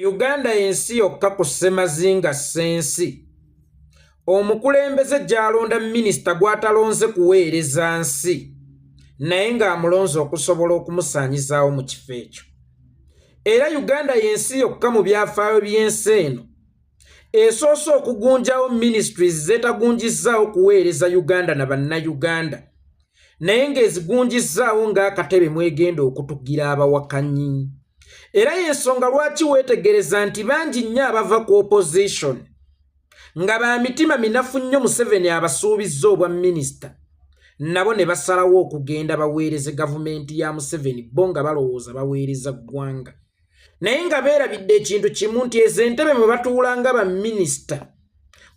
Uganda yensi yokka ku ssemazinga ssensi. Omukulembeze gy'alonda minisita gw'atalonze kuweereza nsi, naye ng'amulonze okusobola okumusaanyizaawo mu kifo ekyo. Era Uganda yensi yokka mu byafaayo by'ensi eno esoose okugunjawo ministries zeetagunjizzaawo kuweereza Uganda na bannayuganda, naye ng'ezigunjizzaawo ng'akatebe mwegenda okutugira abawakanyi. Era y'ensonga lwaki weetegereza nti bangi nnyo abava ku opposition nga ba mitima minafu nnyo Museveni abasuubizza obwa minisita, nabo ne basalawo okugenda baweereze gavumenti ya Museveni bo nga balowooza baweereza ggwanga. Naye nga beerabidde ekintu kimu nti ezo entebe mwe batuula nga baminisita,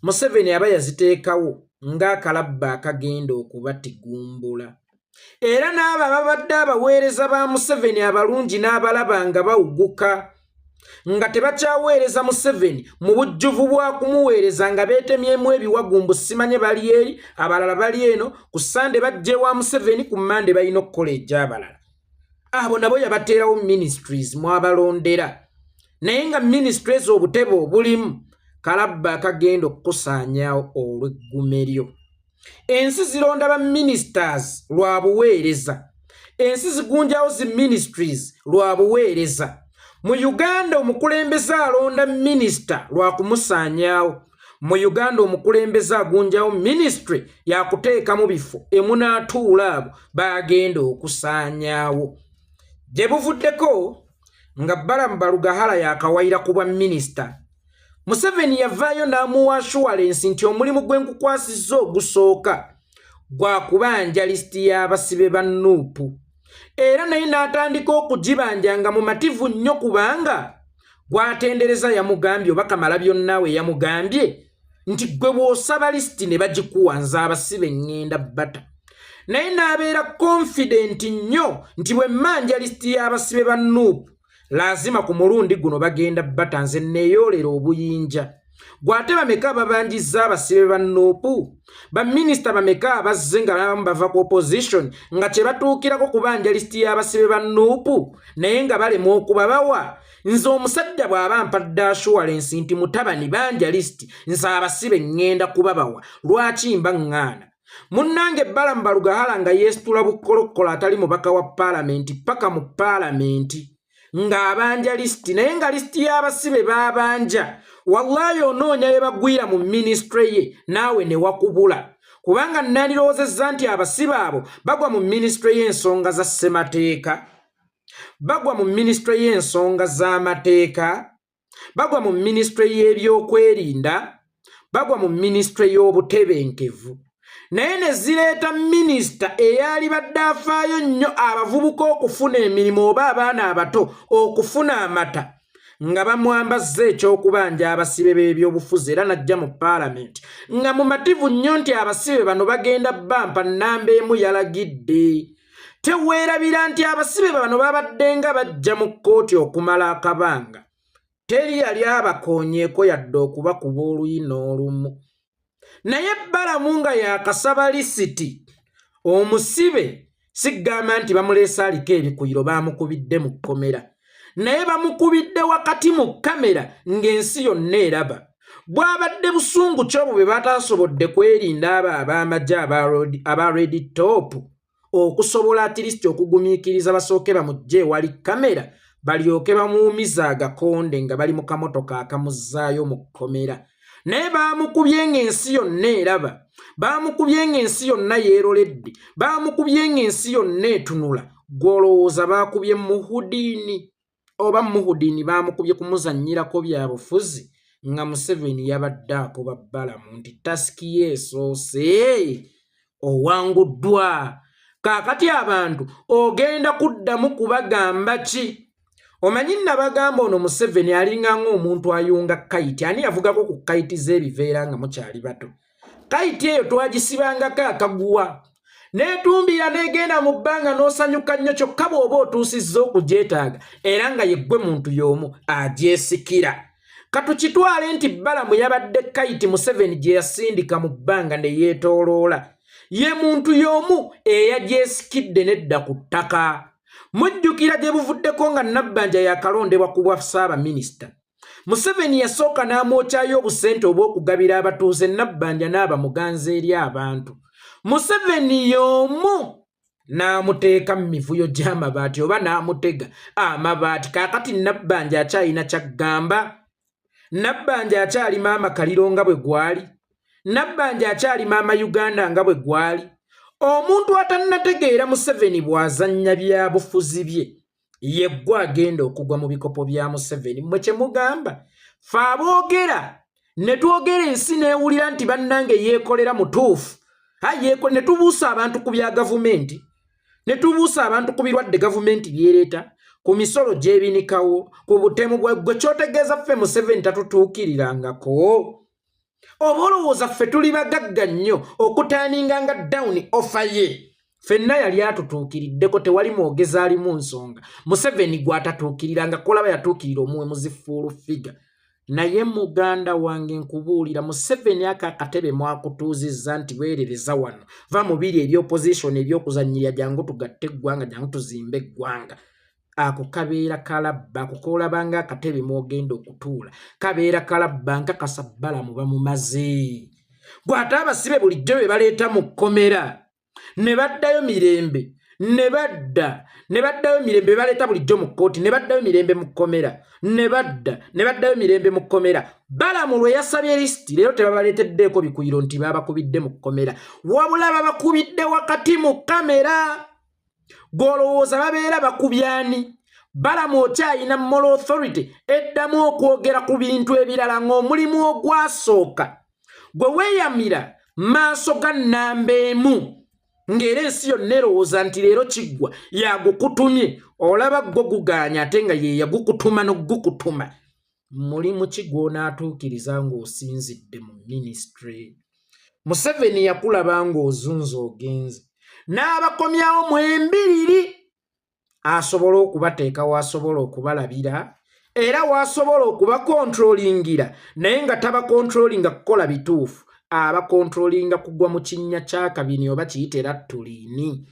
Museveni aba yaziteekawo ng'akalabba akagenda okubatigumbula. Era n'abo ababadde abaweereza ba Museveni abalungi n'abalaba nga bawuguka, nga tebakyaweereza Museveni mu bujjuvu bwa kumuweereza nga beetemyemu ebiwagumbu, simanye bali eri, abalala bali eno, ku Sande bajje wa Museveni, ku Mande balina okukola egy'abalala. Abo nabo yabateerawo ministries mwabalondera, naye nga ministries obutebe obulimu kalabba akagenda okukusaanyaawo olw'eggume lyo. Ensi zironda ba ministers lwa buweereza, ensi zigunjawo zi ministries lwa buweereza. Mu Uganda omukulembeze alonda minisita lwa kumusaanyaawo. Mu Uganda omukulembeze agunjawo ministry yakuteeka mu bifo emunaatuula abo bagenda okusaanyaawo. Gye buvuddeko nga Balaam Balugahala yakawayira ku bwa minisita, Museveni yavaayo n'amuwa assurance nti omulimu gwe nkukwasizza ogusooka gwa kubanja lisiti y'abasibe ba Nuupu, era naye n'atandika okugibanjanga mu mativu nnyo kubanga gwatendereza yamugambye oba Kamalabyonnaawe yamugambye nti gwe bw'osaba lisiti ne bagikuwa nze abasibe ngenda bbata. Naye n'abeera confident nnyo nti bwe mmanja lisiti y'abasibe ba Nuupu lazima ku mulundi guno bagenda bbata nze neeyoolera obuyinja. Gwate bameka babanjizza abasibe ba Nuupu? Baminisita bameka abazze nga bamu bava ku opposition nga kye batuukirako kubanja lisiti y'abasibe ba Nuupu naye nga balema okubabawa? Nze omusajja bw'aba mpadde assurance nti mutabani banja lisiti nze abasibe ngenda kubabawa, lwaki mba ŋŋaana? Munnange Balaam Balugahala nga yeesitula bukkolokkola atali mubaka wa paalamenti paka mu paalamenti ng'abanja lisiti, naye nga lisiti y'abasibe baabanja wallahi onoonya ye bagwira mu ministry ye naawe ne wakubula, kubanga nandiroozezza nti abasibe abo bagwa mu ministry y'ensonga za ssemateeka, bagwa mu ministry y'ensonga z'amateeka, bagwa mu ministry y'ebyokwerinda, bagwa mu ministry y'obutebenkevu. Naye ne zireeta minisita eyali badde afaayo nnyo abavubuka okufuna emirimu oba abaana abato okufuna amata, nga bamwambazza ekyokubanja abasibe b'ebyobufuzi era najja mu paalamenti nga mumativu nnyo nti abasibe bano bagenda bampa nnamba emu yalagidde. Teweerabira nti abasibe bano babadde nga bajja mu kkooti okumala akabanga, teri yali abakoonyeeko yadde okubakuba oluyi n'olumu. Naye Balaam nga yakasaba lisiti, omusibe sigamba nti bamuleese aliko ebikuyiro bamukubidde mu kkomera, naye bamukubidde wakati mu kamera ng'ensi yonna eraba. Bwabadde busungu ky'obwo bwe bataasobodde kwerinda abo ab'amagye aba Red Top okusobola atirisiti okugumiikiriza basooke bamugye ewali kamera balyoke bamuwumiza agakonde nga bali mu kamotoka akamuzzaayo mu kkomera. Naye baamukubye ng'ensi yonna eraba, baamukubye ng'ensi yonna yeeroledde, baamukubye ng'ensi yonna etunula. Gw'olowooza baakubye Muhudiini oba Muhudiini baamukubye kumuzannyirako bya bufuzi nga Museveni yabadde akuba Balaam nti tasiki ye esoose owanguddwa. Kaakati abantu ogenda kuddamu kubagamba ki? Omanyi nabagamba ono Museveni alinga ng'omuntu ayunga kayiti. Ani yavugako ku kayiti z'ebiveera nga mukyali bato? Kayiti eyo twagisibangako akaguwa neetumbira neegenda mu bbanga n'osanyuka nnyo kyokka bw'oba otuusizza okugyetaaga era nga yeggwe muntu y'omu agyesikira. Katukitwale nti Balaam yabadde kayiti Museveni gye yasindika mu bbanga ne yeetooloola. Ye muntu y'omu eyagyesikidde nedda ku ttaka. Mujjukira gye buvuddeko nga Nabbanja yakalondebwa ku bwa Ssaabaminisita. Museveni yasooka n'amwokyayo obusente obw'okugabira abatuuze Nabbanja n'abamuganza eri abantu. Museveni y'omu n'amuteeka mu mivuyo gy'amabaati oba n'amutega amabaati. Kaakati Nabbanja akyalina kyagamba. Nabbanja akyali maama Kaliro nga bwe gwali. Nabbanja akyali maama Uganda nga bwe gwali. Omuntu atannategeera Museveni bw'azannya byabufuzi bye ye gwe agenda okugwa mu bikopo bya Museveni. Mwe kye mugamba fe aboogera ne twogera ensi neewulira nti bannange yeekolera mutuufu. Ne tubuusa abantu ku bya gavumenti, ne tubuusa abantu ku birwadde gavumenti byereeta, ku misolo gy'ebinikawo, ku butemu gwe kyotegeeza ffe Museveni tatutuukirirangako. Oba olowooza ffe tuli bagagga nnyo okutaaninga down offer ye. Ffenna yali atutuukiriddeko, tewali mwogezi alimu nsonga. Museveni gw'atatuukiriranga kolaba yatuukirira omuwemuzi full figure. Naye muganda wange nkubuulira Museveni akakatebe mwakutuuzizza nti weerereza wano. Va mu biri eby'opposition eby'okuzannyirira jangu tugatte eggwanga, jangu tuzimbe eggwanga. Ako kabeera kalabba, kukolabanga akatebe mwogenda okutuula. Kabeera kalabba nkakasa Balaam bamumaze. Gw'ate abasibe bulijjo be baleeta mu kkomera. Ne baddayo mirembe, ne baddayo mirembe baleeta bulijjo mu kkooti, ne baddayo mirembe mu kkomera, ne baddayo mirembe mu kkomera. Balaam lwe yasabye lisiti, leero tebabaleeteddeeko bikuyiro nti babakubidde mu kkomera, wabula babakubidde wakati mu kamera. Gw'olowooza babeera bakubyani? Balaam okyayina moral authority eddamu okwogera ku bintu ebirala ng'omulimu ogwasooka gwe weeyamira maaso ga nnamba emu. Ng'era ensi yonna erowooza nti leero kiggwa yagukutumye, olaba gwo guganya ate nga ye yagukutuma n'ogukutuma. Mulimu ki gw'onaatuukiriza ng'osinzidde mu ministry? Museveni yakulaba ng'ozunza ogenze n'abakomyawo mwembiriri. Asobola okubateeka w'asobola okubalabira era w'asobola okubakontrolingira, naye nga tabakontrolinga kukola bituufu. Abakontrolinga kugwa mu kinnya kya kabini oba kiyite rattuliini.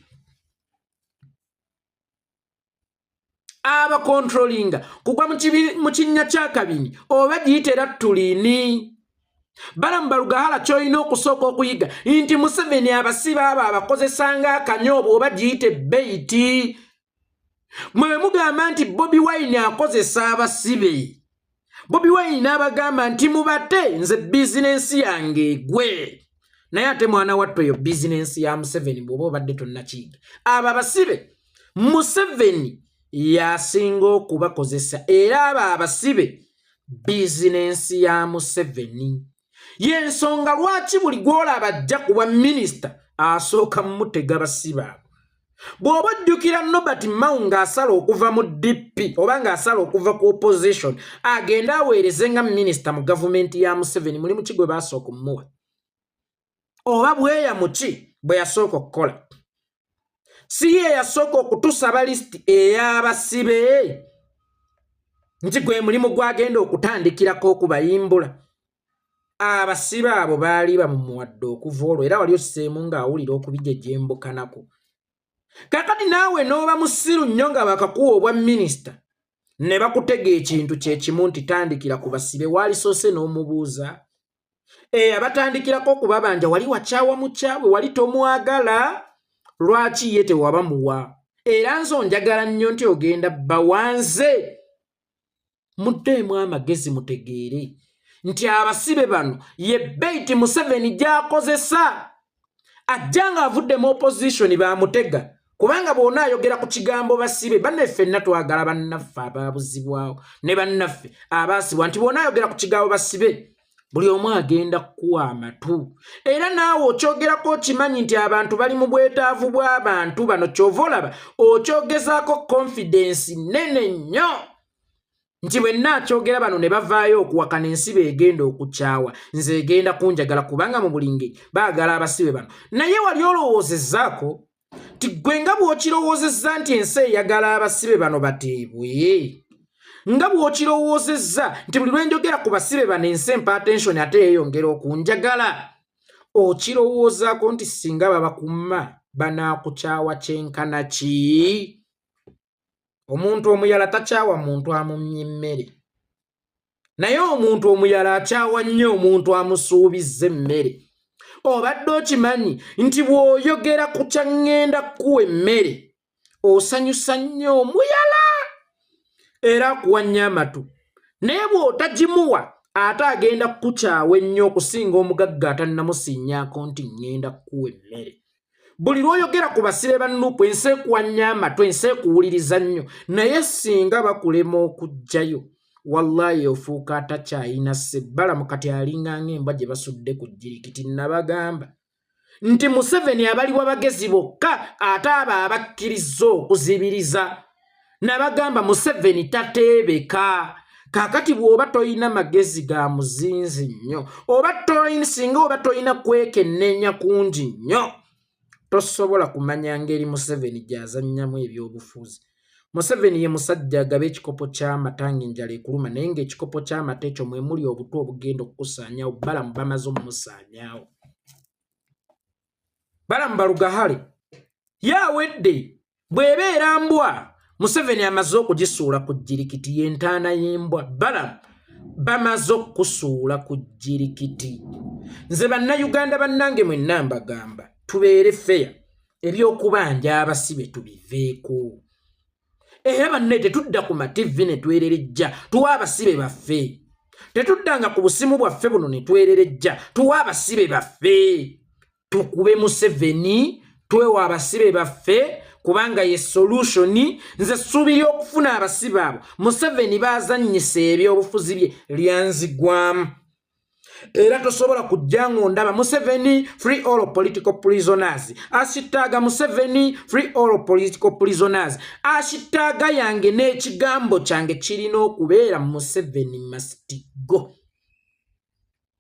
Abakontrolinga kugwa mu kinnya kya kabini oba giyite rattuliini. Balaam Balugahala ky'olina okusooka okuyiga nti Museveni abasibe abo abakozesanga akanyoobo oba giyite beiti. Mwe mugamba nti Bobi Wine akozesa abasibe. Bobi Wine n'abagamba nti mubate nze bizinensi yange egwe. Naye ate mwana wattu eyo bizinensi ya Museveni bw'oba obadde tonnakiyiga. Abo abasibe Museveni yasinga okubakozesa era abo abasibe bizinensi ya Museveni. Y'ensonga lwaki buli gw'olaba ajja kuba minisita asooka mutega basibe abo. Bw'oba ojjukira Nobert Mao ng'asala okuva mu DP oba ng'asala okuva ku opposition agenda aweereze nga minisita mu gavumenti ya Museveni, mulimu ki gwe baasooka okumuwa? Oba bweyamu ki bwe yasooka okukola? Si ye yasooka okutusaba lisiti ey'abasibe nti gwe mulimu gwagenda okutandikirako okubayimbula. Abasibe abo baali bamumuwadde okuva olwo era wali osseemu ng'awulira okubijejembukanako. Kakati naawe n'oba musiru nnyo nga bakakuwa obwa minisita ne bakutega ekintu kye kimu nti tandikira ku basibe, waalisoose n'omubuuza. Abatandikirako okubabanja wali wakyawa mukyawe, wali tomwagala, lwaki ye tewabamuwa? Era nzo njagala nnyo nti ogenda bawanze. Muddeemu amagezi mutegeere nti abasibe bano ye beiti Museveni gy'akozesa. Ajja ng'avudde mu opposition baamutega. Kubanga bw'ona ayogera ku kigambo basibe, bannaffe ffenna twagala bannaffe abaabuzibwawo ne bannaffe abaasibwa nti bw'ona ayogera ku kigambo basibe buli omu agenda kukuwa amatu. Era naawe okyogerako okimanyi nti abantu bali mu bwetaavu bw'abantu bano, kyova olaba okyogezaako confidence nene nnyo nti bwe naakyogera bano ne bavaayo okuwakana ensibe egenda okukyawa, nze egenda kunjagala kubanga mu buli ngeri baagala abasibe bano. Naye wali olowoozezaako ti gwe nga bw'okirowoozezza nti ensi eyagala abasibe bano bateebwe, nga bw'okirowoozezza nti buli lwe njogera ku basibe bano ensi empa attention ate yeeyongera okunjagala, okirowoozaako nti singa babakumma banaakukyawa kyenkana ki? Omuntu omuyala takyawa muntu amumye emmere. naye omuntu omuyala akyawa nnyo omuntu amusuubiza emmere. Obadde okimanyi nti bw'oyogera ku kyaŋŋenda kuwa emmere osanyusa nnyo omuyala era akuwa nnyo amatu, naye bw'otagimuwa ate agenda kukukyawa ennyo okusinga omugagga atannamusiinyaako nti ŋŋenda kuwa emmere. Buli lw'oyogera ku basibe ba Nuupu ensi ekuwa nnyo amatu, ensi ekuwuliriza nnyo, naye singa bakulema okuggyayo wallahi ofuuka atakyayina Balaam kati alinga ng'embwa gye basudde ku jjirikiti. Nabagamba nti Museveni abaliwa bagezi bokka ate abo abakkiriza okuzibiriza. Nabagamba Museveni tateebeka. Kaakati bw'oba toyina magezi ga muzinzi nnyo, singa oba toyina kwekennenya kungi nnyo, tosobola kumanya ngeri Museveni gy'azannyamu ebyobufuzi. Museveni ye musajja agaba ekikopo ky'amata ng'enjala ekuluma, naye ng'ekikopo ky'amata ekyo mwe muli obuto obugenda okukusaanyaawo. Balaam bamaze omumusaanyaawo. Balaam balugahale ye Awedde bw'ebeera mbwa, Museveni amaze okugisuula ku jjirikiti, y'entaana y'embwa. Balaam bamaze okusuula ku jjirikiti. Nze bannayuganda bannange mwenna mbagamba tubeere feya, ebyokubanja abasibe tubiveeko. Era banne tetudda ku mativi ne twererejja tuwa abasibe baffe. Tetuddanga ku busimu bwaffe buno ne twererejja tuwa abasibe baffe. Tukube Museveni, twewa abasibe baffe kubanga ye solutioni. Nze ssuubira okufuna abasibe abo Museveni baazannyisa ebyobufuzi bye lyanzigwamu. Era tosobola kujja ng'ondaba Museveni free all political prisoners, ashitaaga Museveni free all political prisoners, ashitaaga yange n'ekigambo kyange kirina okubeera Museveni must go.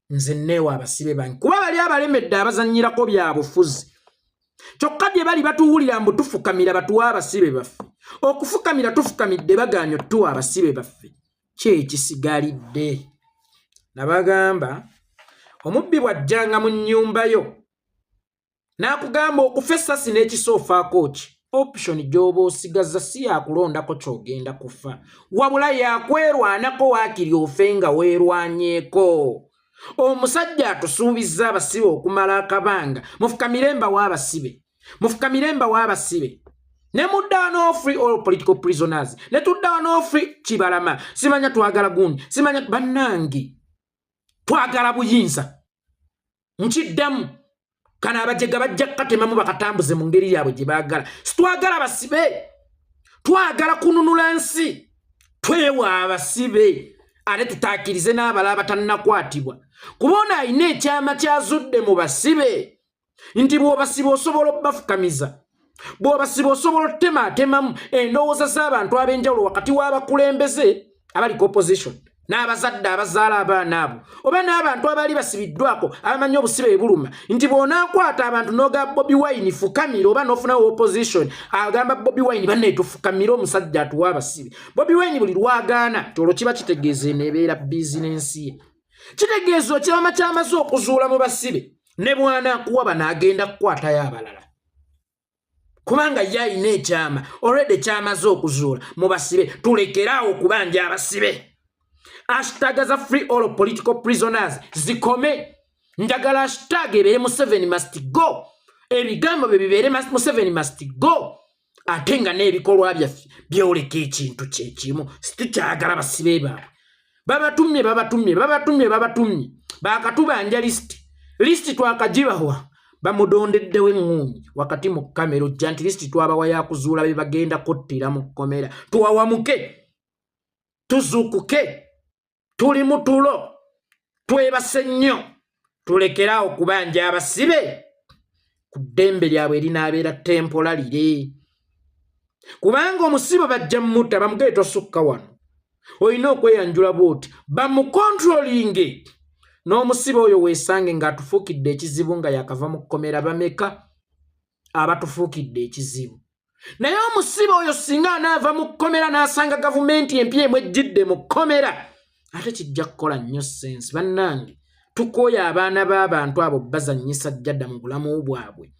Nze neewa abasibe bange kuba bali abalemedde abazannyirako bya bufuzi. Kyokka bye bali batuwulira mbu tufukamira batuwa abasibe baffe. Okufukamira tufukamidde bagaanyo tuwa abasibe baffe. Ki ekisigalidde? Nabagamba omubbi bw'ajjanga mu nnyumba yo n'akugamba okufa essasi n'ekisoofaako ki, option gy'oba osigaza si yakulondako ky'ogenda kufa, wabula yakwerwanako waakiri ofe nga weerwanyeeko. Omusajja atusuubizza abasibe okumala akabanga. Mufukamire mbawa abasibe, mufukamire mbawa abasibe. Ne mudda no free all political prisoners, ne tudda no free Kibalama. Simanya twagala gundi, simanya bannange twagala buyinza. Nkiddamu kana abajega bajja katemamu bakatambuze mu ngeri yaabwe gye baagala. Situwagala abasibe, twagala kununula nsi, twewa abasibe ate tutaakirize n'abala abatannakwatibwa. Kubona ayina ekyama kyazudde mu basibe nti bw'obasibe osobola obbafukamiza, bw'obasibe osobola ottematemamu endowooza z'abantu ab'enjawulo wakati w'abakulembeze abaliko opposition n'abazadde abazaala abaana abo, oba n'abantu abali basibiddwako abamanyi obusibe buluma, nti bw'onaakwata abantu n'ogamba Bobi Wine fukamira oba n'ofunawo opposition agamba Bobi Wine banne tufukamire omusajja atuwa abasibe. Bobi Wine buli lwagaana olwo kiba kitegeeza eneebeera bizinensi ye. Kitegeeza ekirama kyamaze okuzuula mu basibe ne bw'anaakuwa banaagenda kukwatayo abalala. Kubanga ye alina ekyama already kyamaze okuzuula mu basibe. Tulekeraawo okubanja abasibe. Hashtag za free all political prisoners zikome. Njagala hashtag ebeere Museveni must go. Ebigambo bibeere Museveni must go. Ate nga n'ebikolwa byaffe byoleka ekintu kyekimu. Situkyagala basibe baabwe. Babatumye. Bakatubanja listi twakagibawa. Bamudondeddewo eŋŋuunyi wakati mu kamera ojja nti listi twabawa yakuzuula be bagenda kuttira mu kkomera. Tuwawamuke, tuzuukuke, tuli mu tulo, twebase nnyo, tulekeraawo okubanja abasibe ku ddembe lyabwe erinaabeera tempolalire. Kubanga omusibe bajja mutta bamugee tosukka wano, olina okweyanjula bw'oti bamukontrolinge. N'omusibe oyo weesange ng'atufuukidde ekizibu nga yakava mu kkomera. Bameka abatufuukidde ekizibu? Naye omusibe oyo singa anaava mu kkomera n'asanga gavumenti empya emwejjidde mu kkomera, ate kijja kukola nnyo sensi. Bannange tukooya abaana b'abantu abo bazannyisa jjada mu bulamu bwabwe.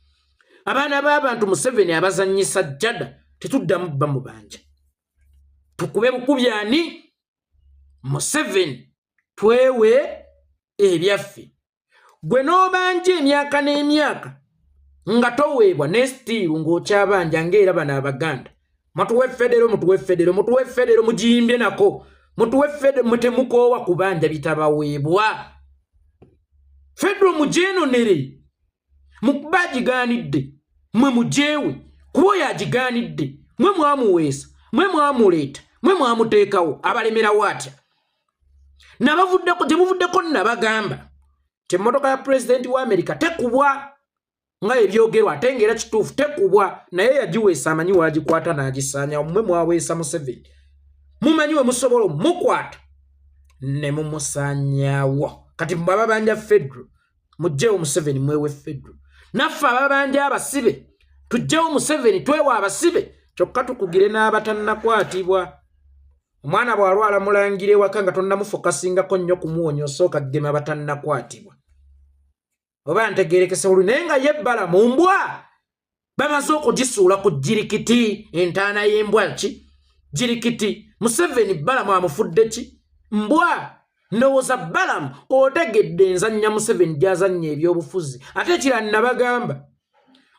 Abaana b'abantu Museveni abazannyisa jjada tetuddamu bamubanja. Tukube bukubyani Museveni twewe ebyaffe. Gwe n'obanja emyaka n'emyaka nga toweebwa ne stiiru ng'okyabanja ng'era bano Abaganda. Mutuwe federo mugiyimbye nako. Mutuwe federo mutemukoowa kubanja bitabaweebwa. Federo mujenonere. Mukuba agigaanidde. Mwe mujeewe. Kuba oyo agigaanidde. Mwe mwamuweesa. Mwe mwamuleeta. Mwe mwamuteekawo. Abalemerawo atya. Nabavuddeko gye muvuddeko nabagamba. Emmotoka ya President wa America tekubwa. Nga ebyogerwa ate ng'era kituufu tekubwa. Naye yagiweesa amanyi waagikwata n'agisaanya. Mmwe mwaweesa Museveni. Mumanyi we musobola mukwata. Ne mumusaanyaawo. Kati ababanja Federo. Mujjewo Museveni mwewe Federo. Naffe ababanja abasibe. Tujjewo Museveni twewa abasibe. Kyokka tukugire n'abatannakwatibwa. Omwana bw'alwala mulangire waka nga tonnamufokasingako nnyo kumuwonya osooka ggema batannakwatibwa. Oba ntegeerekese bulungi naye nga ye Balaam mbwa bamaze okugisuula ku jirikiti entaana y'embwa ki jirikiti. Museveni Balaam amufudde ki mbwa. Ndowooza Balaam otegedde enzannya Museveni gy'azannya ebyobufuzi. Ate ekira nabagamba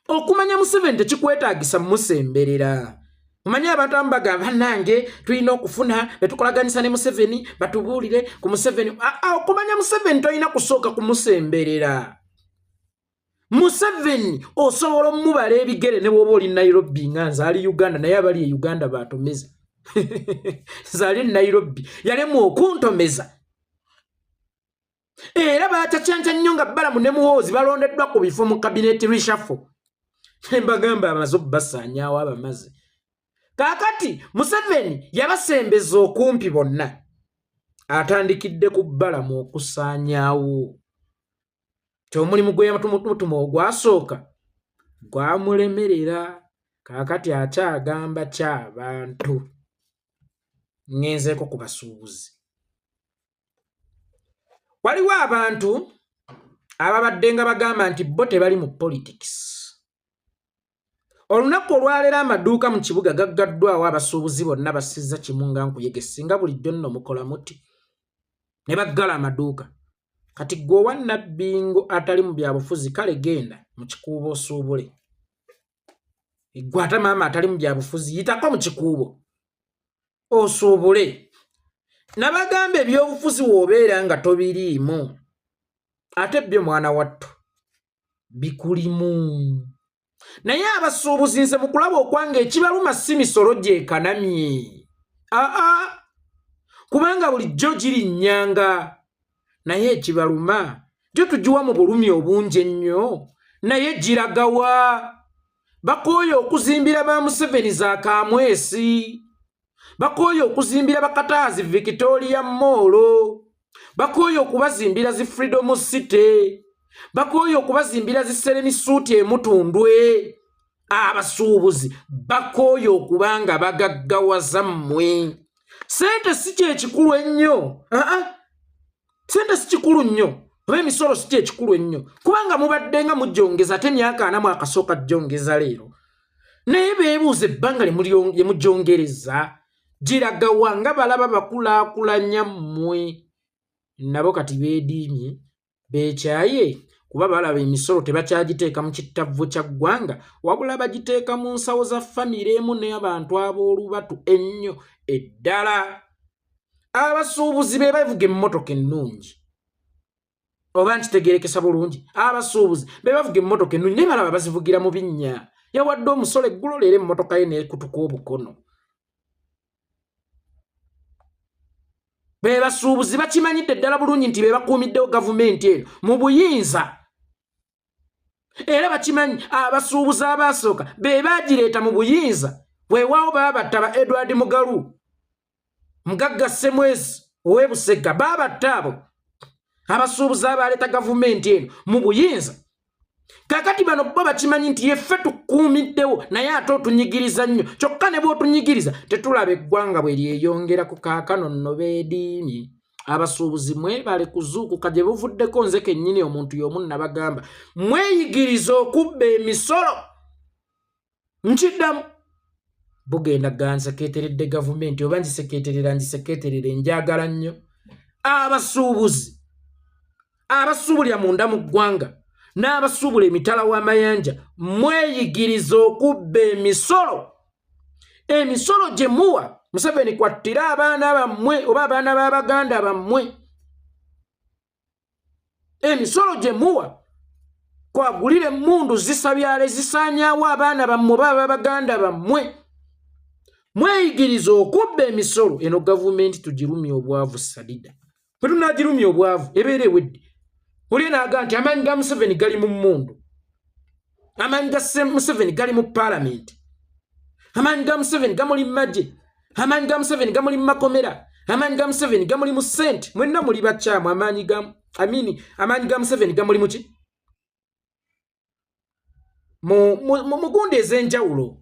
okumanya Museveni tekikwetaagisa musemberera. Mumanyi abantu ambagamba nange tulina okufuna betukolaganisa ne Museveni batubuulire ku Museveni. Okumanya Museveni tolina kusooka kumusemberera. Museveni osobola omubala ebigere ne bw'oba oli Nairobi nga nzaali Uganda naye abali e Uganda baatomeza. Nzaali Nairobi yalemu okuntomeza. Era baacacanja nnyo nga Balaam ne Muhoozi balondeddwa ku bifo mu kabineti reshuffle. Mbagamba amaze okubasaanyaawo abamaze. Kaakati Museveni yabasembeza okumpi bonna. Atandikidde ku Balaam okusaanyaawo. Omulimu gwe yamutuma ogwasooka gwamulemerera. Kaakati akyagamba ky'abantu. Ngenzeeko ku basuubuzi. Waliwo abantu ababadde nga bagamba nti bo tebali mu politics. Olunaku olwaleero amaduuka mu kibuga gaggaddwawo abasuubuzi bonna basizza kimu nga nkuyege singa bulijjo nno mukola muti. Ne baggala amaduuka. Kati gwe owa Nabbingo atali mu byabufuzi kale genda mu kikuubo osuubule. Gwe ate maama atali mu byabufuzi yitako mu kikuubo osuubule. Nabagamba ebyobufuzi w'obeera nga tobiriimu. Ate byo mwana wattu bikulimu. Naye abasuubuzi nze mu kulaba okwanga ekibaluma si misolo gyekanamye. Kubanga bulijjo girinnyanga. Naye ekibaluma gyo tugiwa mu bulumi obungi ennyo. Naye giragawa. Bakooye okuzimbira ba Museveni za Kamwesi. Bakooye okuzimbira bakataazi Victoria Mall. Bakooye okubazimbira zi Freedom City. Bakooye okubazimbira zi Sereni Suit emutundwe. Abasuubuzi bakooye okubanga bagaggawaza mmwe. Sente si kyekikulu ennyo. Sente si kikulu nnyo. Oba emisolo si kyekikulu ennyo. Kubanga mubadde nga mujjongeza ate myaka 4 akasooka jjongeza leero. Naye beebuuza ebbanga lye mujjongereza. Giragawa nga balaba bakulaakulanya mmwe. Nabo kati beediimye beekyaye kuba balaba emisolo tebakyagiteeka mu kittavvu kya ggwanga wabula bagiteeka mu nsawo za famire emu n'abantu ab'olubatu ennyo eddala. Abasuubuzi be bavuga emmotoka ennungi. Oba nkitegeerekesa bulungi. Abasuubuzi be bavuga emmotoka ennungi naye balaba bazivugira mu binnya. Yawadde omusolo eggulo leero emmotoka ye n'ekutuka obukono. Be basuubuzi bakimanyidde ddala bulungi nti be bakuumiddewo gavumenti eno mu buyinza. Era bakimanyi abasuubuzi abaasooka be baagireeta mu buyinza. Weewaawo baabatta ba Edward Mugalu, Mugagga Semwezi ow'Ebusega baabatta abo. Abasuubuzi abaaleeta gavumenti eno mu buyinza. Kakati bano bo bakimanyi nti yeffe tukuumiddewo naye ate otunyigiriza nnyo. Kyokka ne bw'otunyigiriza tetulaba eggwanga bwe lyeyongera ku kaakano nno beediimye. Abasuubuzi mwebale kuzuukuka gye buvuddeko nze kennyini omuntu y'omu nabagamba. Mweyigiriza okubba emisolo. Nkiddamu. Bugenda gansekeeteredde gavumenti oba ngisekeeterera ngisekeeterere njagala nnyo. abasuubuzi abasuubulya munda mu ggwanga n'abasuubula emitala w'amayanja mweyigiriza okubba emisolo gye muwa Museveni kwattira abaana bammwe oba abaana b'abaganda bammwe emisolo gye muwa kwagulire emmundu zisabyale zisaanyaawo abaana bammwe oba ab'abaganda bammwe mweyigiriza okubba emisolo eno gavumenti tugirumya obwavu sadida bwe tunaagirumya obwavu ebeera ewedde oli naaga nti amaanyi ga Museveni gali mu mmundu amaanyi ga Museveni gali mu paalamenti amaanyi ga Museveni gamuli mu magye amaanyi ga Museveni gamuli mu makomera amaanyi ga Museveni gamuli mu ssente mwenna muli bakyamu amaanyi ga Museveni gamuli mu ki mu gundi ez'enjawulo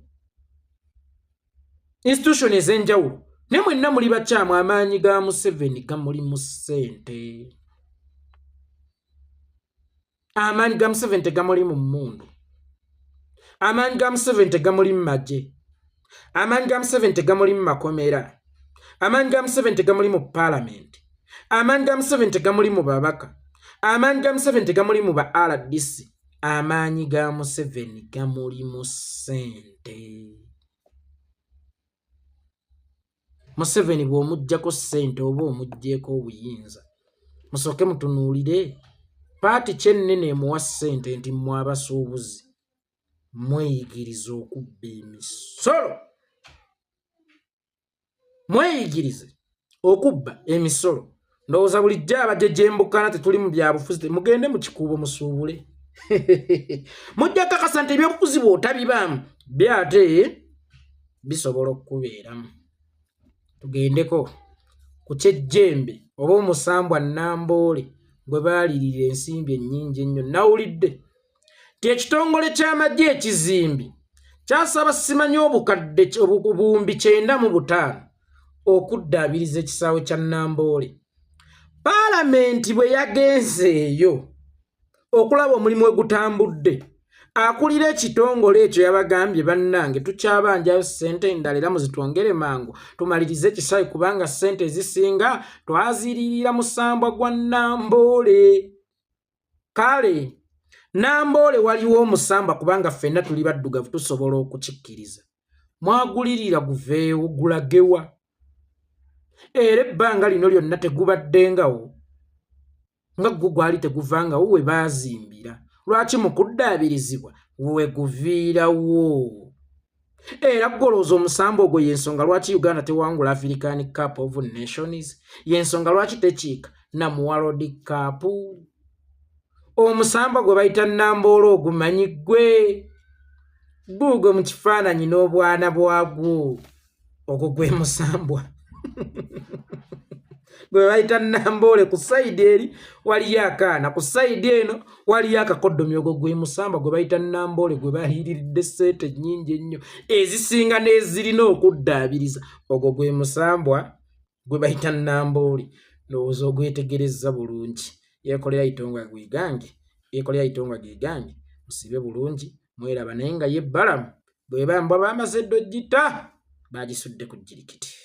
institution ez'enjawulo naye mwenna muli bakyamu amaanyi ga Museveni gamuli mu ssente amaanyi ga Museveni tegamuli mu mmundu amaanyi ga Museveni tegamuli mu magye amaanyi ga Museveni tegamuli mu makomera amaanyi ga Museveni tegamuli mu paalamenti amaanyi ga Museveni tegamuli mu babaka amaanyi ga Museveni tegamuli mu ba RDC amaanyi ga Museveni gamuli mu ssente Museveni bw'omuggyako ssente oba omuggyeko obuyinza musooke mutunuulire paati kyennene emuwa ssente nti mmwe abasuubuzi mweyigirize okubba emisolo mweyigirize okubba emisolo ndowooza bulijjo abajje gyembukana tetuli mu byabufuzi mugende mu kikuubo musuubule mujja kakasa nti ebyobufuzi bw'otabibaamu byate bisobola okubeeramu tugendeko ku kyejjembe oba omusambwa Namboole gwe baalirira ensimbi ennyingi ennyo nawulidde ti ekitongole ky'amagye ekizimbi kyasaba simanyi obukadde obuwumbi 95 okuddaabiriza ekisaawe kya Namboole paalamenti bwe yagenzeeyo okulaba omulimu we gutambudde akulira ekitongole ekyo yabagambye bannange tukyabanjayo ssente endala era muzitwongere mangu tumalirize ekisaawe kubanga ssente ezisinga twaziririra musambwa gwa Namboole kale Namboole waliwo omusamba kubanga ffenna tuli baddugavu tusobola okukikkiriza mwagulirira guveewo gulagewa era ebbanga lino lyonna tegubaddengawo nga gwo gwali teguvangawo we baazimbira lwaki mu kuddaabirizibwa we guviirawo era golooza omusamba ogwo y'ensonga lwaki Uganda tewangula African Cup of Nations y'ensonga lwaki tekiika na mu World Cup omusamba gwe bayita Namboole ogumanyi gwe guugwe mu kifaananyi n'obwana bwagwo ogwo gwe musambwa gwe bayita Namboole ku sayidi eri waliyo akaana ku sayidi eno waliyo akakoddomi ogwo gwe musamba gwe bayita Namboole gwe baliiriridde ssente nnyingi ennyo ezisinga n'ezirina okuddaabiriza ogwo gwe musambwa gwe bayita Namboole ndowooza ogwetegerezza bulungi Yekolera Itongwa gwigange Yekolera Itongwa gigange musibe bulungi mweraba naye nga ye Balaam bwe bambwa bamaze eddogita baagisudde ku jjirikiti